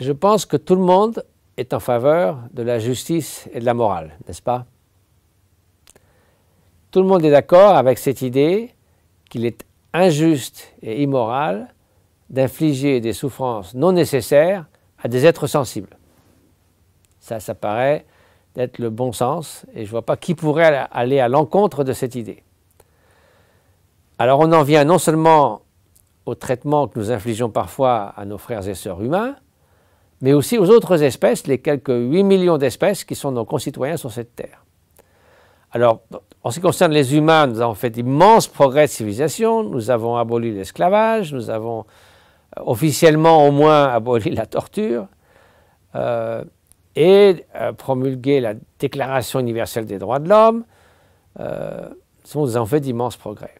je pense que tout le monde est en faveur de la justice et de la morale, n'est-ce pas? Tout le monde est d'accord avec cette idée qu'il est injuste et immoral d'infliger des souffrances non nécessaires à des êtres sensibles. Ça paraît d'être le bon sens, et je ne vois pas qui pourrait aller à l'encontre de cette idée. Alors on en vient non seulement au traitement que nous infligeons parfois à nos frères et sœurs humains, mais aussi aux autres espèces, les quelques 8 millions d'espèces qui sont nos concitoyens sur cette terre. Alors, en ce qui concerne les humains, nous avons fait d'immenses progrès de civilisation, nous avons aboli l'esclavage, nous avons officiellement au moins aboli la torture, et promulgué la Déclaration universelle des droits de l'homme. Nous avons fait d'immenses progrès.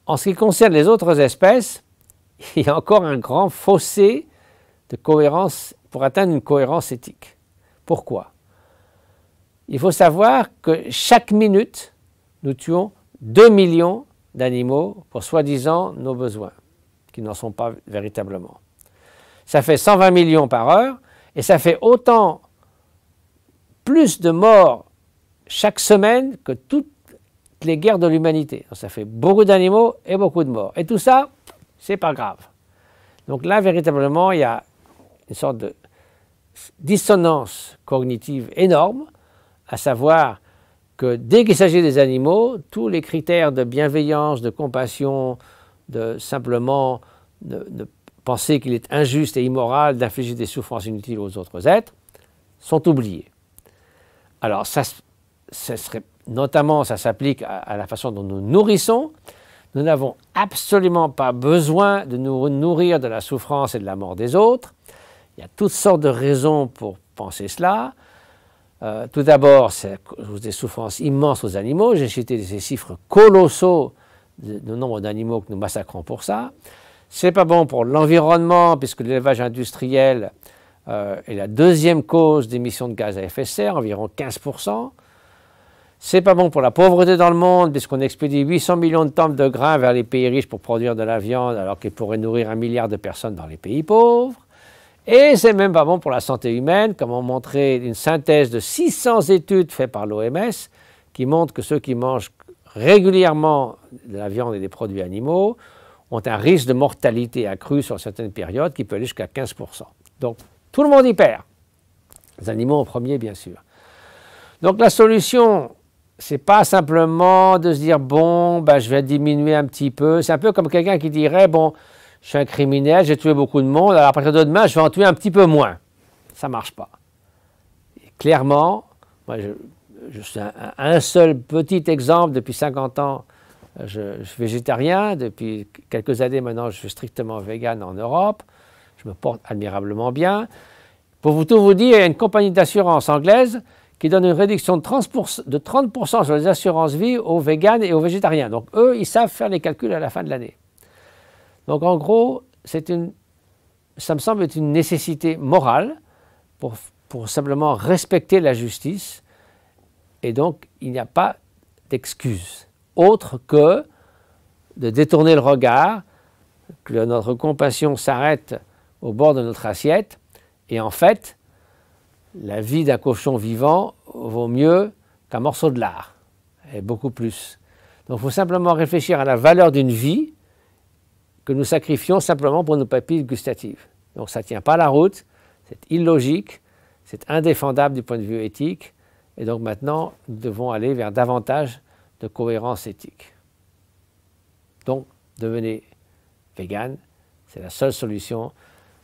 En ce qui concerne les autres espèces, il y a encore un grand fossé de cohérence pour atteindre une cohérence éthique. Pourquoi? Il faut savoir que chaque minute, nous tuons 2 millions d'animaux pour soi-disant nos besoins, qui n'en sont pas véritablement. Ça fait 120 millions par heure, et ça fait autant plus de morts chaque semaine que toutes les guerres de l'humanité. Ça fait beaucoup d'animaux et beaucoup de morts. Et tout ça, c'est pas grave. Donc là, véritablement, il y a une sorte de dissonance cognitive énorme, à savoir que dès qu'il s'agit des animaux, tous les critères de bienveillance, de compassion, de simplement de penser qu'il est injuste et immoral d'infliger des souffrances inutiles aux autres êtres, sont oubliés. Alors, ça s'applique à la façon dont nous nourrissons. Nous n'avons absolument pas besoin de nous nourrir de la souffrance et de la mort des autres. Il y a toutes sortes de raisons pour penser cela. Tout d'abord, c'est à cause des souffrances immenses aux animaux. J'ai cité ces chiffres colossaux du nombre d'animaux que nous massacrons pour ça. C'est pas bon pour l'environnement, puisque l'élevage industriel est la deuxième cause d'émissions de gaz à effet de serre, environ 15%. C'est pas bon pour la pauvreté dans le monde, puisqu'on expédie 800 millions de tonnes de grains vers les pays riches pour produire de la viande, alors qu'ils pourraient nourrir 1 milliard de personnes dans les pays pauvres. Et c'est même pas bon pour la santé humaine, comme ont montré une synthèse de 600 études faites par l'OMS, qui montrent que ceux qui mangent régulièrement de la viande et des produits animaux ont un risque de mortalité accru sur certaines périodes qui peut aller jusqu'à 15%. Donc, tout le monde y perd. Les animaux en premier, bien sûr. Donc, la solution, c'est pas simplement de se dire, bon, je vais diminuer un petit peu. C'est un peu comme quelqu'un qui dirait, bon, je suis un criminel, j'ai tué beaucoup de monde, alors à partir de demain, je vais en tuer un petit peu moins. Ça ne marche pas. Et clairement, moi, je suis un seul petit exemple. Depuis 50 ans, je suis végétarien. Depuis quelques années maintenant, je suis strictement vegan en Europe. Je me porte admirablement bien. Pour tout vous dire, il y a une compagnie d'assurance anglaise qui donne une réduction de 30% sur les assurances vie aux véganes et aux végétariens. Donc eux, ils savent faire les calculs à la fin de l'année. Donc en gros, ça me semble être une nécessité morale pour simplement respecter la justice. Et donc, il n'y a pas d'excuse autre que de détourner le regard, que notre compassion s'arrête au bord de notre assiette. Et en fait, la vie d'un cochon vivant vaut mieux qu'un morceau de lard, et beaucoup plus. Donc il faut simplement réfléchir à la valeur d'une vie que nous sacrifions simplement pour nos papilles gustatives. Donc ça ne tient pas la route, c'est illogique, c'est indéfendable du point de vue éthique, et donc maintenant nous devons aller vers davantage de cohérence éthique. Donc devenez vegan, c'est la seule solution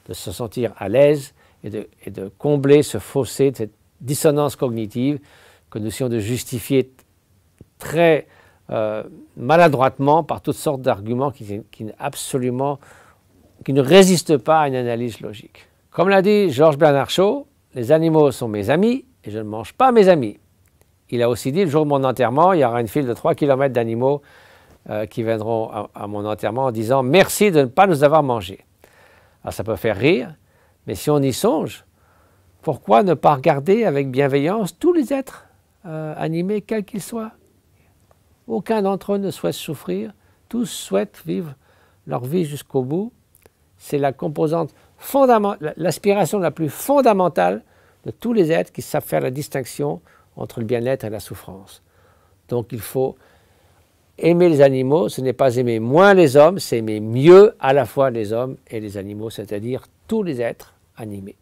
de se sentir à l'aise et de combler ce fossé, cette dissonance cognitive que nous essayons de justifier très maladroitement par toutes sortes d'arguments qui ne résistent pas à une analyse logique. Comme l'a dit Georges Bernard Shaw, les animaux sont mes amis et je ne mange pas mes amis. Il a aussi dit, le jour de mon enterrement, il y aura une file de 3 km d'animaux qui viendront à mon enterrement en disant « Merci de ne pas nous avoir mangés ». Alors ça peut faire rire, mais si on y songe, pourquoi ne pas regarder avec bienveillance tous les êtres animés, quels qu'ils soient? Aucun d'entre eux ne souhaite souffrir, tous souhaitent vivre leur vie jusqu'au bout. C'est la composante l'aspiration la plus fondamentale de tous les êtres qui savent faire la distinction entre le bien-être et la souffrance. Donc il faut aimer les animaux, ce n'est pas aimer moins les hommes, c'est aimer mieux à la fois les hommes et les animaux, c'est-à-dire tous les êtres animés.